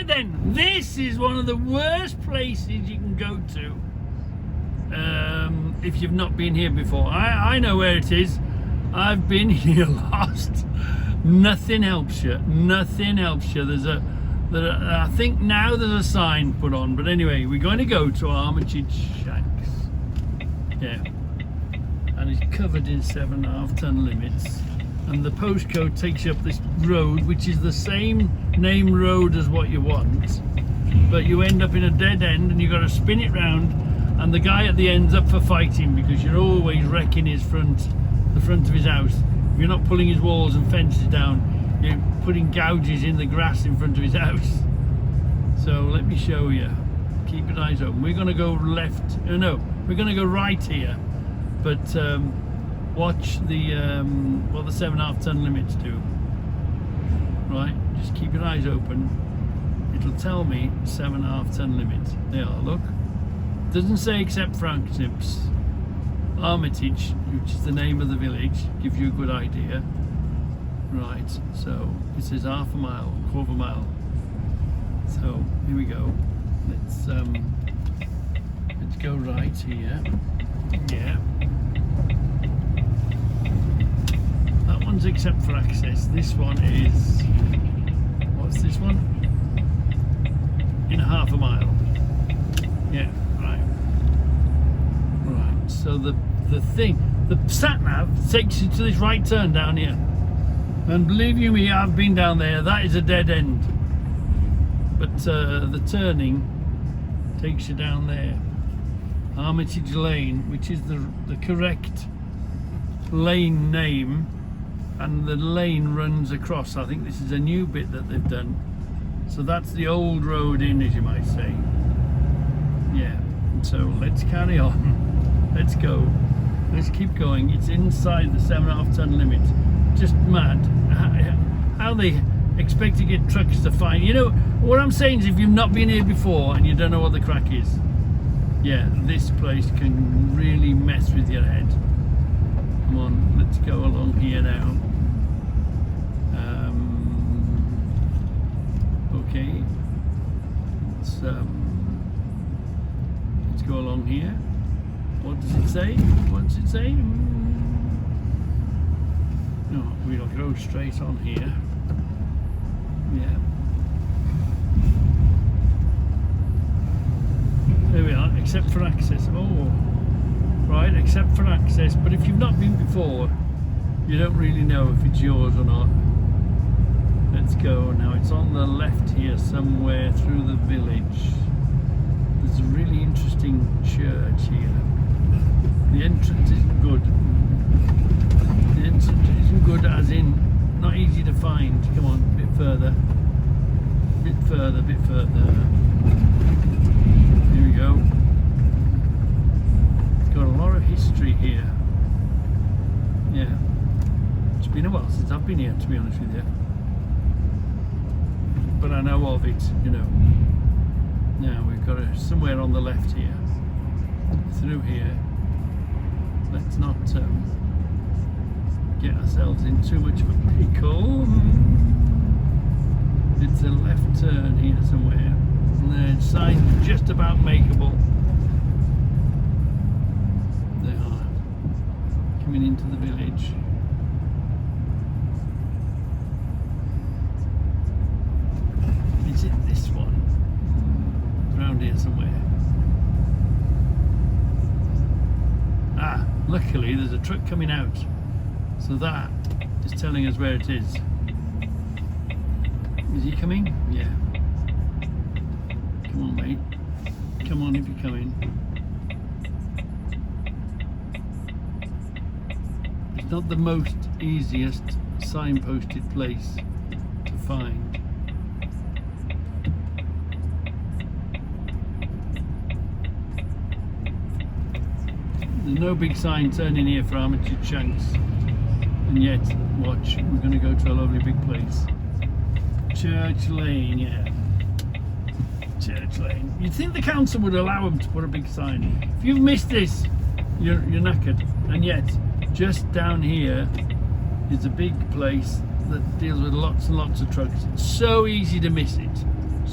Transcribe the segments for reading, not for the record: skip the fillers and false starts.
Right then, this is one of the worst places you can go to if you've not been here before. I know where it is. I've been here lost. Nothing helps you. Nothing helps you. I think now there's a sign put on, but anyway, we're going to go to Armitage Shanks. Yeah, and it's covered in 7.5 ton limits, and the postcode takes you up this road, which is the same name road as what you want, but you end up in a dead end, and you've got to spin it round, and the guy at the end's up for fighting because you're always wrecking the front of his house. If you're not pulling his walls and fences down, you're putting gouges in the grass in front of his house. So let me show you. Keep your eyes open. We're going to go left. No, we're going to go right here. But watch what the 7.5 ton limits do. Right, just keep your eyes open. It'll tell me 7.5 ton limit. They are. Look. Doesn't say except Franksnips. Armitage, which is the name of the village, gives you a good idea. Right, so it says half a mile, quarter mile. So here we go. Let's go right here. Yeah. That one's except for access. This one is, what's this one? In half a mile. Yeah, right. Right. So the sat nav takes you to this right turn down here. And believe you me, I've been down there. That is a dead end. But the turning takes you down there. Armitage Lane, which is the correct lane name, and the lane runs across. I think this is a new bit that they've done. So that's the old road in, as you might say. Yeah. So let's carry on. Let's go. Let's keep going. It's inside the 7.5 ton limit. Just mad how they expect to get trucks to find. You know what I'm saying is, if you've not been here before and you don't know what the crack is, yeah, this place can really mess with your head. Come on, let's go along here now. Okay, let's go along here. What does it say? What does it say? No, we'll go straight on here. Yeah. There we are, except for access. Oh, right, except for access. But if you've not been before, you don't really know if it's yours or not. Let's go. Now it's on the left here somewhere through the village. There's a really interesting church here. The entrance isn't good. The entrance isn't good as in not easy to find. Come on, a bit further. Bit further, bit further. Here we go. It's got a lot of history here. Yeah. It's been a while since I've been here, to be honest with you. But I know of it, you know. Now we've got somewhere on the left here. Through here. Let's not get ourselves in too much of a pickle. It's a left turn here somewhere. And the sign's just about makeable. They are coming into the village. Is it this one? Around here somewhere. Ah, luckily there's a truck coming out. So that is telling us where it is. Is he coming? Yeah. Come on, mate. Come on if you're coming. It's not the most easiest signposted place to find. There's no big sign turning here for Armitage Shanks. And yet, watch, we're going to go to a lovely big place. Church Lane, yeah. Church Lane. You'd think the council would allow them to put a big sign. If you've missed this, you're knackered. And yet, just down here is a big place that deals with lots and lots of trucks. It's so easy to miss it.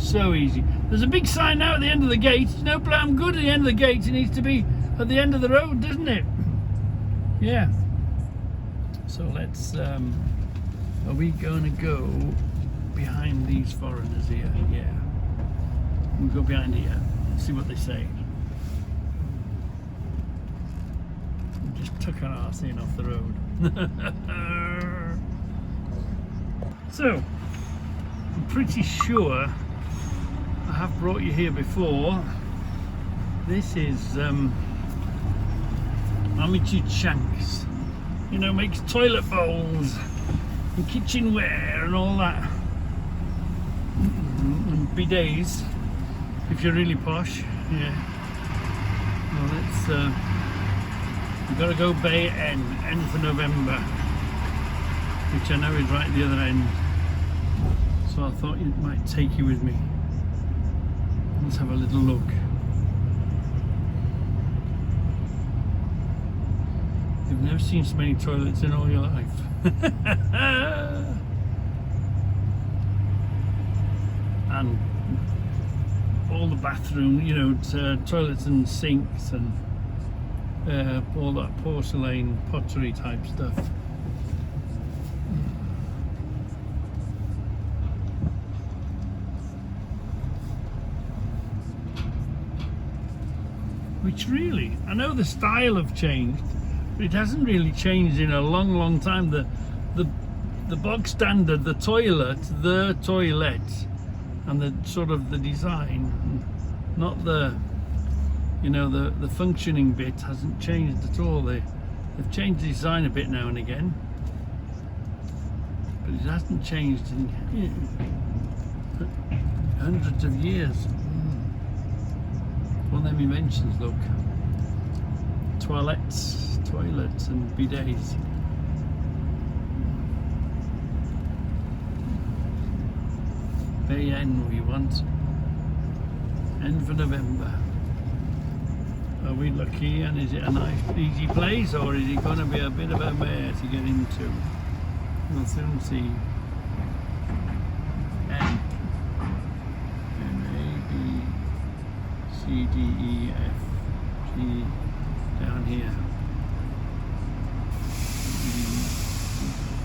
So easy. There's a big sign now at the end of the gate. No plan good at the end of the gate. It needs to be at the end of the road, doesn't it? Yeah. So let's, are we going to go behind these foreigners here? Yeah. We'll go behind here, see what they say. We just took our arse in off the road. So, I'm pretty sure I have brought you here before. This is Armitage Shanks. You know, makes toilet bowls and kitchenware and all that. And bidets, if you're really posh. Yeah. Well, let's, we've got to go Bay N for November, which I know is right at the other end. So I thought it might take you with me. Let's have a little look. You've never seen so many toilets in all your life. And all the bathroom, you know, toilets and sinks and all that porcelain pottery type stuff. Which really, I know the style have changed, but it hasn't really changed in a long time. The bog standard, the toilet, and the sort of the design, not the, you know, the functioning bit hasn't changed at all. They've changed the design a bit now and again, but it hasn't changed in hundreds of years. One of them inventions, look. Toilets and bidets. Bay N we want. N for November. Are we lucky, and is it a nice easy place, or is it going to be a bit of a mare to get into? We'll soon see. N. C, D, E, F, G, down here.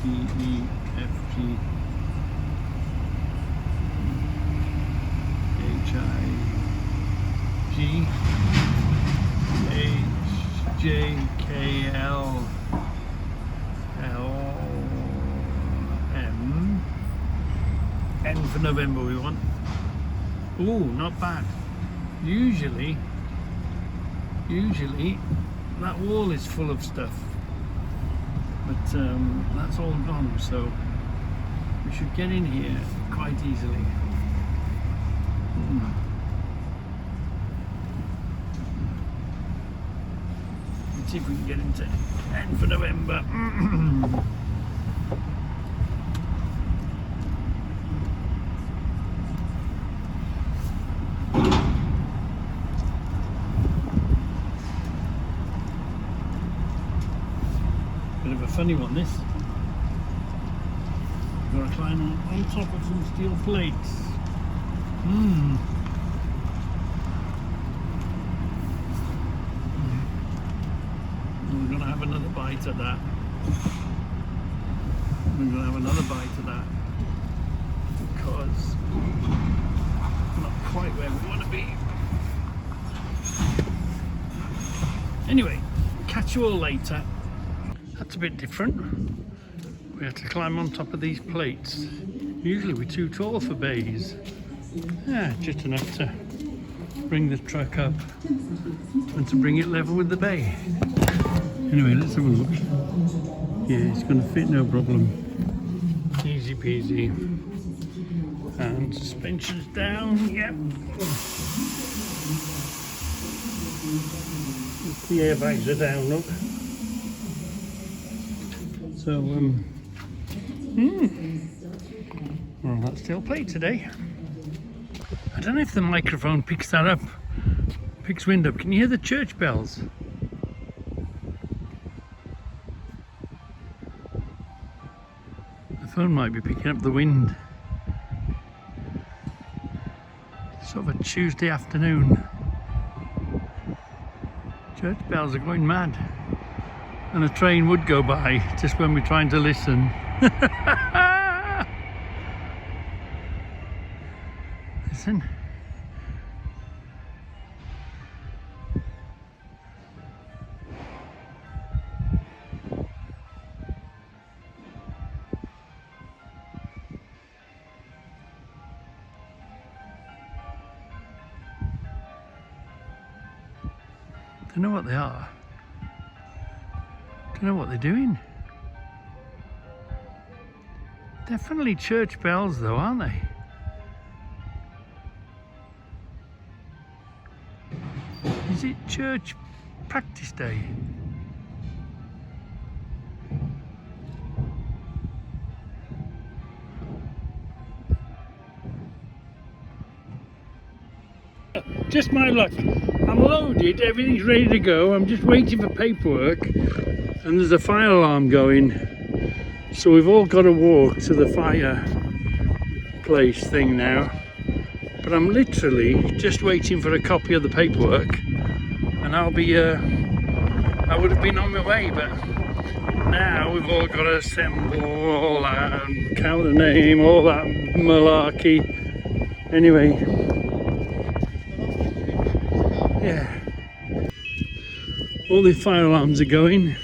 D, E, F, G, H, I, G, H, J, K, L, L, M, N for November we want. Ooh, not bad. Usually that wall is full of stuff, but that's all gone, so we should get in here quite easily. Let's see if we can get into N for November. Bit of a funny one, this. We've got to climb on top of some steel plates. We're going to have another bite at that. We're going to have another bite at that, because we're not quite where we want to be. Anyway, catch you all later. That's a bit different. We have to climb on top of these plates. Usually we're too tall for bays. Yeah, just enough to bring the truck up and to bring it level with the bay. Anyway, let's have a look. Yeah, it's going to fit no problem. Easy peasy. And suspension's down, yep. The airbags are down, look. So, we're on that steel plate today. I don't know if the microphone picks that up, picks wind up. Can you hear the church bells? The phone might be picking up the wind. Sort of a Tuesday afternoon. Church bells are going mad. And a train would go by just when we're trying to listen. Listen. Don't know what they are. Don't know what they're doing. Definitely church bells though, aren't they? Is it church practice day? Just my luck. I'm loaded, everything's ready to go. I'm just waiting for paperwork and there's a fire alarm going. So we've all got to walk to the fireplace thing now. But I'm literally just waiting for a copy of the paperwork and I'll be, I would have been on my way, but now we've all got to assemble all that and count the name, all that malarkey. Anyway, yeah, all the fire alarms are going.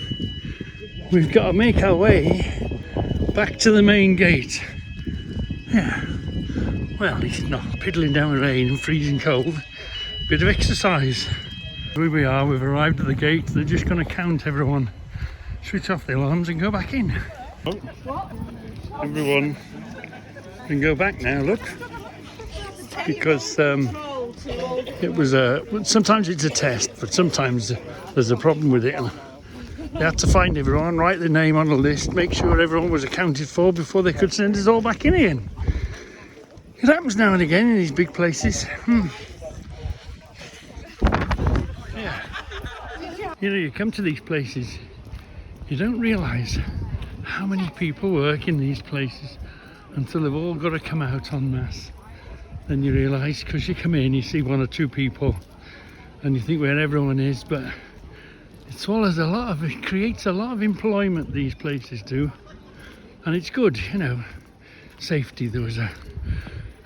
We've got to make our way back to the main gate. Yeah, well, at least not piddling down the rain and freezing cold. Bit of exercise. Here we are, we've arrived at the gate. They're just going to count everyone, switch off the alarms and go back in. Everyone can go back now, look, because it was sometimes it's a test, but sometimes there's a problem with it. They had to find everyone, write their name on a list, make sure everyone was accounted for before they could send us all back in again. It happens now and again in these big places. Yeah. You know, you come to these places, you don't realise how many people work in these places until they've all got to come out en masse. Then you realise, because you come in, you see one or two people and you think where everyone is, but it creates a lot of employment, these places do, and it's good, you know. Safety,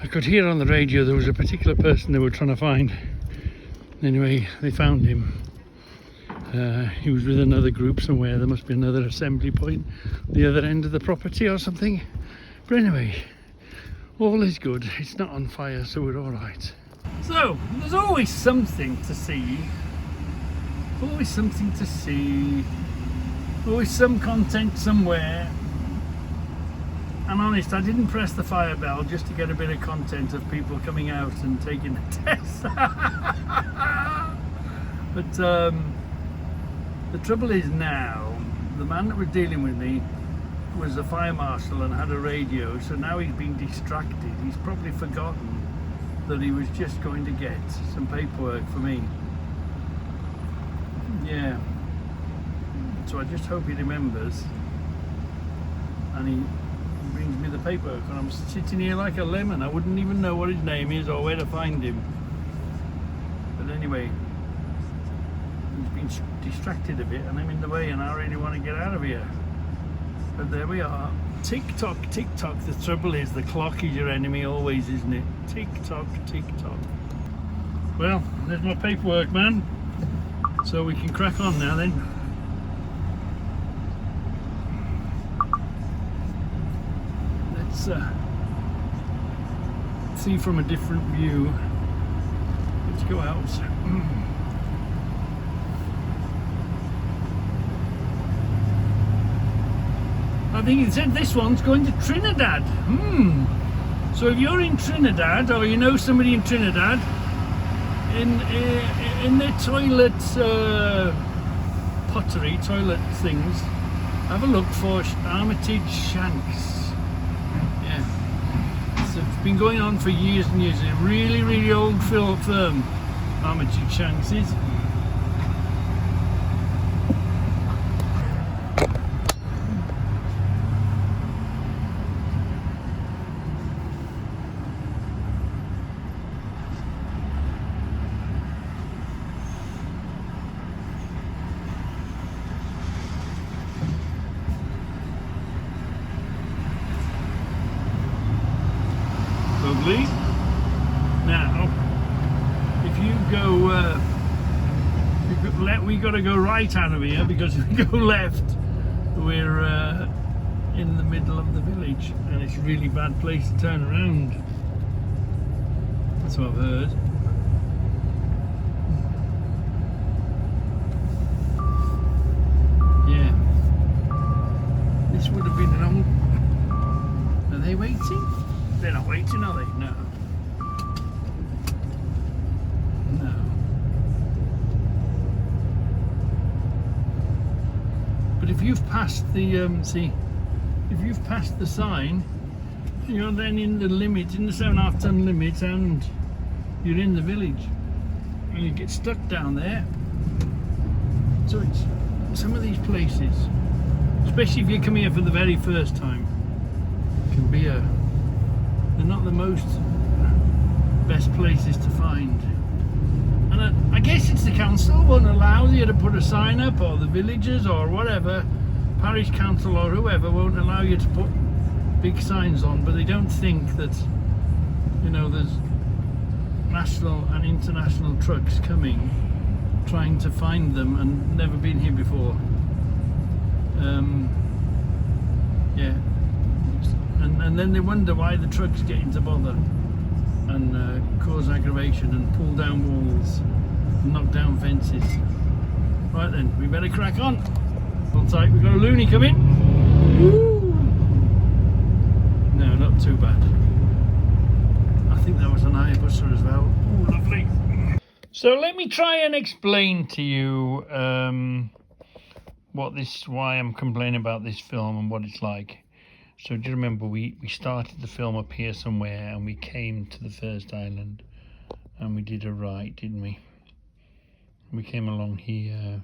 I could hear on the radio there was a particular person they were trying to find. Anyway, they found him. He was with another group somewhere. There must be another assembly point the other end of the property or something, but anyway, all is good. It's not on fire, so we're all right. So there's always something to see. Always something to see. Always some content somewhere. I'm honest, I didn't press the fire bell just to get a bit of content of people coming out and taking the test. But the trouble is now, the man that was dealing with me was a fire marshal and had a radio, so now he's been distracted. He's probably forgotten that he was just going to get some paperwork for me. Yeah. So I just hope he remembers and he brings me the paperwork, and I'm sitting here like a lemon. I wouldn't even know what his name is or where to find him. But anyway, he's been distracted a bit and I'm in the way and I really want to get out of here. But there we are. Tick tock, tick tock. The trouble is the clock is your enemy always, isn't it? Tick tock, tick tock. Well, there's my paperwork, man. So we can crack on now then. Let's see from a different view. Let's go out. I think it said this one's going to Trinidad. So if you're in Trinidad or you know somebody in Trinidad, in their toilet pottery, toilet things, have a look for Armitage Shanks. Yeah, so it's been going on for years and years. A really, really old firm, Armitage Shanks is. go, we got to go right out of here, because if we go left, we're in the middle of the village, and it's a really bad place to turn around. That's what I've heard. Yeah. This would have been an old... Are they waiting? They're not waiting, are they? No. No. But if you've passed the if you've passed the sign, you're then in the limit, in the 7.5 ton limit, and you're in the village, and you get stuck down there. So it's some of these places, especially if you come here for the very first time, can be they're not the most best places to find. And I guess it's the council won't allow you to put a sign up, or the villagers or whatever, parish council or whoever won't allow you to put big signs on, but they don't think that, you know, there's national and international trucks coming trying to find them and never been here before. Yeah, and then they wonder why the trucks get into bother and cause aggravation and pull down walls and knock down fences. Right then, we better crack on. Hold tight, we've got a loony coming. Woo! No, not too bad. I think that was an Hayabusa as well. Ooh, lovely. So let me try and explain to you why I'm complaining about this film and what it's like. So do you remember we started the film up here somewhere, and we came to the first island, and we did a right, didn't we? We came along here,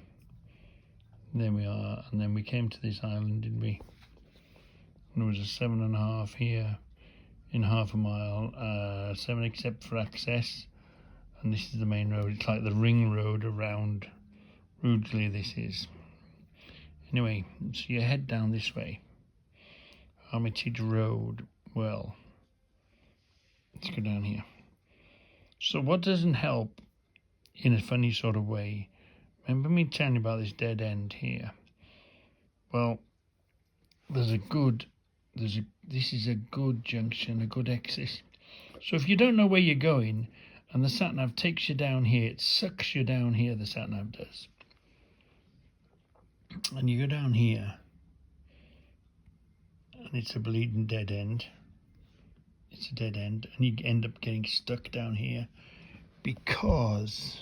there we are, and then we came to this island, didn't we? And there was a 7.5 here in half a mile, 7 except for access, and this is the main road. It's like the ring road around Rugeley, this is. Anyway, so you head down this way. Armitage Road. Well, let's go down here. So what doesn't help in a funny sort of way, remember me telling you about this dead end here? Well, this is a good junction, a good exit. So if you don't know where you're going and the sat-nav takes you down here, it sucks you down here, the sat-nav does. And you go down here, and it's a bleeding dead end. It's a dead end, and you end up getting stuck down here because,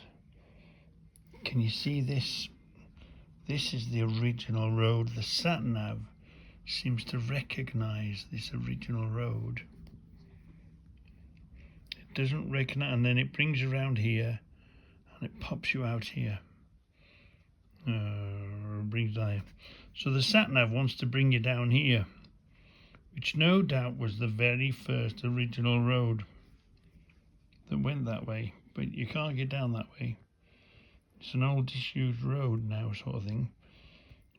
can you see this? This is the original road. The sat-nav seems to recognize this original road. It doesn't recognize, and then it brings you around here, and it pops you out here. Brings down. So the sat-nav wants to bring you down here, which no doubt was the very first original road that went that way, but you can't get down that way. It's an old disused road now, sort of thing,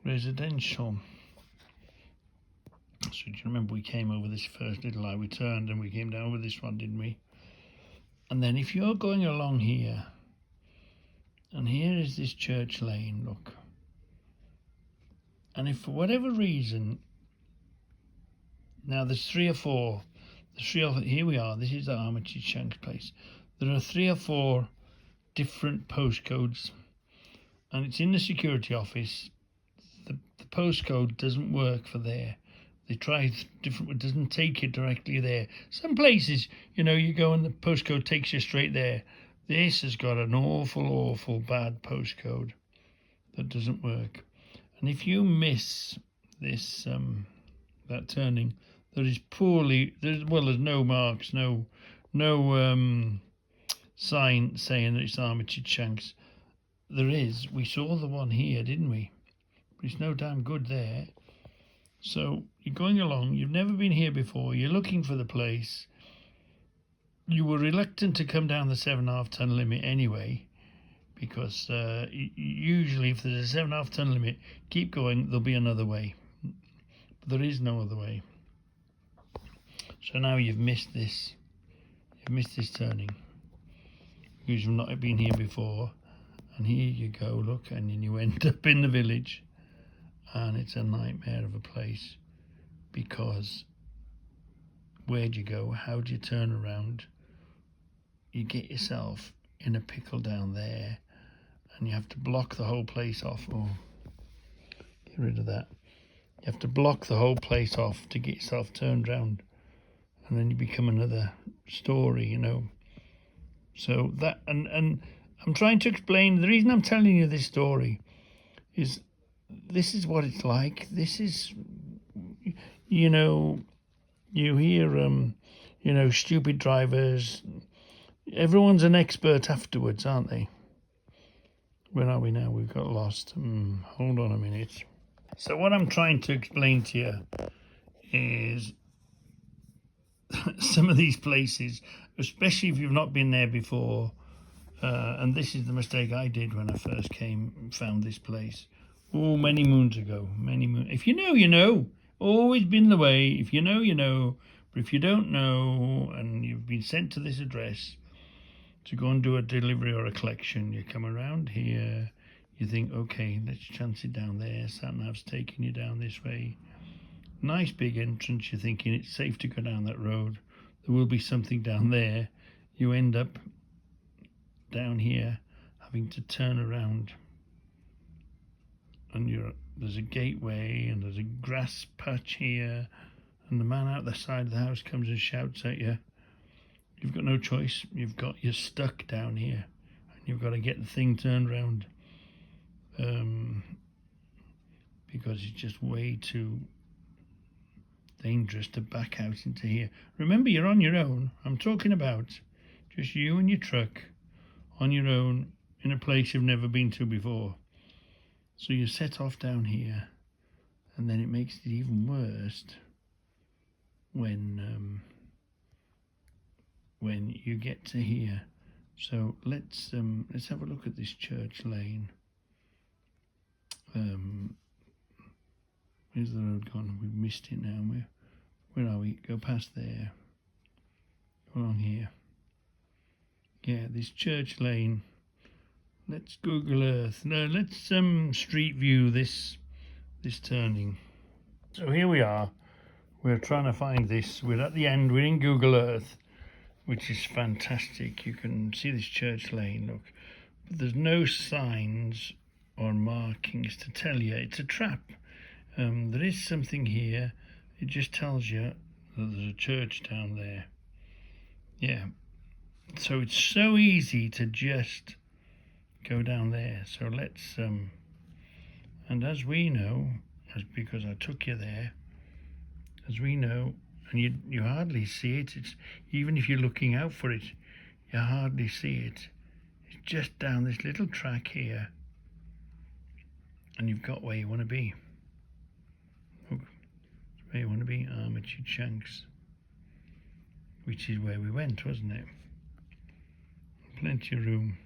residential. So do you remember we came over this first little line, we turned and we came down over this one, didn't we? And then if you're going along here, and here is this church lane, look, and if for whatever reason, now there's three or four, here we are, this is the Armitage Shanks place. There are 3 or 4 different postcodes, and it's in the security office. The postcode doesn't work for there. They try different, it doesn't take you directly there. Some places, you know, you go and the postcode takes you straight there. This has got an awful bad postcode that doesn't work. And if you miss this, that turning, there is there's no marks, no sign saying that it's Armitage Shanks. There is. We saw the one here, didn't we? But it's no damn good there. So you're going along, you've never been here before, you're looking for the place. You were reluctant to come down the 7.5 ton limit anyway, because usually if there's a 7.5 ton limit, keep going, there'll be another way. But there is no other way. So now you've missed this turning. because you've not been here before. And here you go, look, and then you end up in the village, and it's a nightmare of a place, because where'd you go? How'd you turn around? You get yourself in a pickle down there, and you have to block the whole place off. Oh, get rid of that. You have to block the whole place off to get yourself turned round, and then you become another story, you know. So that, and I'm trying to explain, the reason I'm telling you this story is this is what it's like. This is, you know, you hear, you know, stupid drivers. Everyone's an expert afterwards, aren't they? Where are we now? We've got lost. Hold on a minute. So what I'm trying to explain to you is some of these places, especially if you've not been there before, and this is the mistake I did when I first came and found this place. Oh, many moons ago. If you know, you know. Always been the way. If you know, you know. But if you don't know, and you've been sent to this address to go and do a delivery or a collection, you come around here, you think, okay, let's chance it down there. Sat-nav's taking you down this way. Nice big entrance. You're thinking it's safe to go down that road. There will be something down there. You end up down here having to turn around, and there's a gateway, and there's a grass patch here, and the man out the side of the house comes and shouts at you. You've got no choice. You're stuck down here, and you've got to get the thing turned around, because it's just way too dangerous to back out into here. Remember, you're on your own. I'm talking about just you and your truck on your own in a place you've never been to before. So you set off down here, and then it makes it even worse when you get to here. So let's have a look at this church lane. Where's the road gone? We've missed it now. Where are we? Go past there. Go along here. Yeah, this church lane. Let's Google Earth. No, let's street view this turning. So here we are. We're trying to find this. We're at the end. We're in Google Earth, which is fantastic. You can see this church lane. Look, but there's no signs or markings to tell you it's a trap. There is something here. It just tells you that there's a church down there. Yeah. So it's so easy to just go down there. So let's and as we know, because I took you there, as we know, and you hardly see it. It's even if you're looking out for it, you hardly see it. It's just down this little track here, and you've got where you want to be. Look, where you want to be, Armitage Shanks, which is where we went, wasn't it? Plenty of room,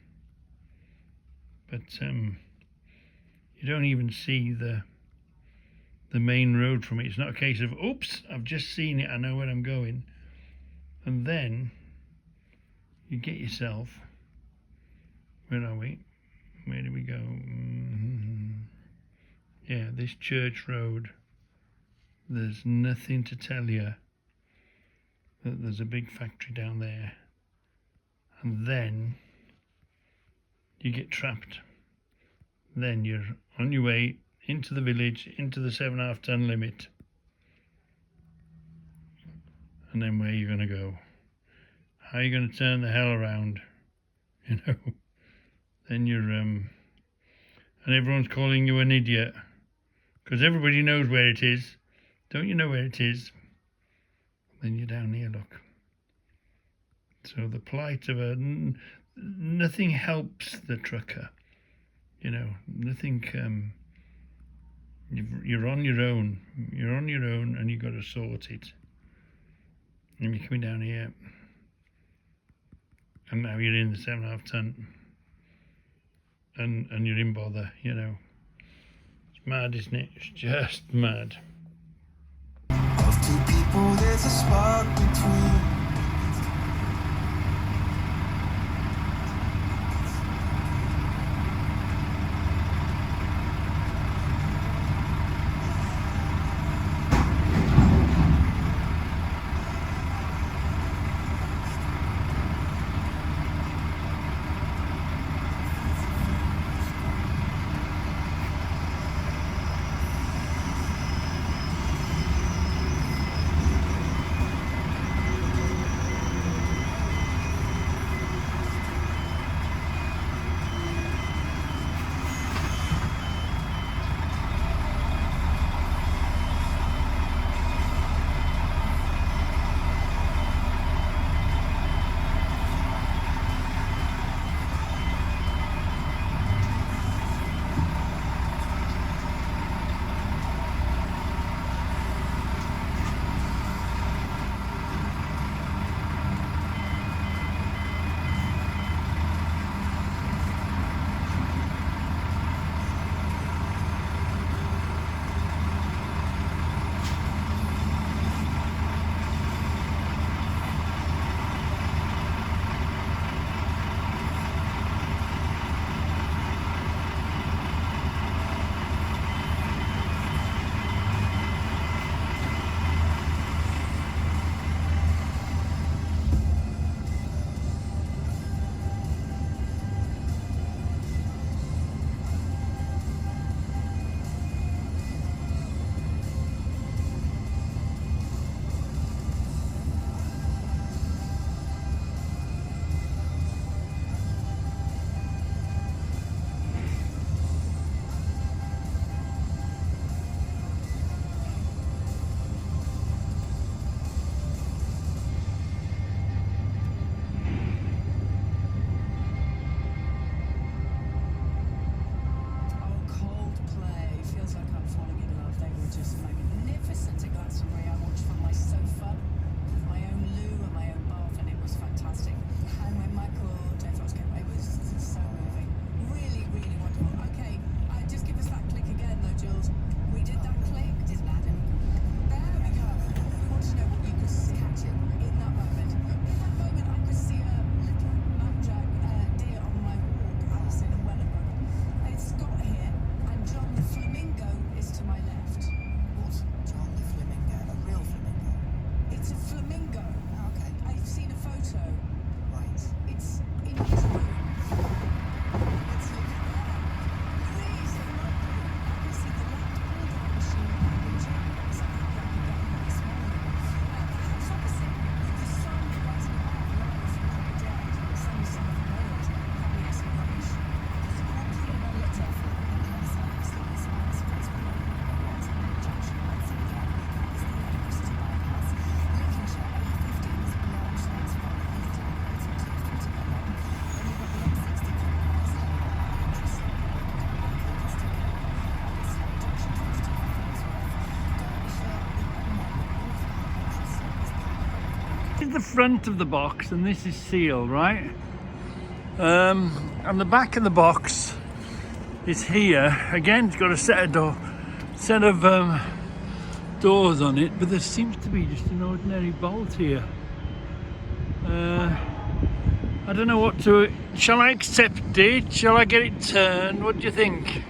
but you don't even see the main road from it. It's not a case of, oops, I've just seen it, I know where I'm going. And then you get yourself, where are we? Where do we go? Yeah, this church road. There's nothing to tell you that there's a big factory down there. And then you get trapped. Then you're on your way into the village, into the 7.5 ton limit. And then where are you going to go? How are you going to turn the hell around? You know, then you're, and everyone's calling you an idiot. Because everybody knows where it is. Don't you know where it is? Then you're down here, look. So the plight of nothing helps the trucker. You know, nothing, you're on your own. You're on your own, and you've got to sort it. And you're coming down here. And now you're in the 7.5 ton. And you're in bother, you know. It's mad, isn't it? It's just mad. Of two people, there's a spark between. the front of the box, and this is sealed, right? And the back of the box is here. Again, it's got a set of doors on it, but there seems to be just an ordinary bolt here. I don't know what to. Shall I accept it? Shall I get it turned? What do you think?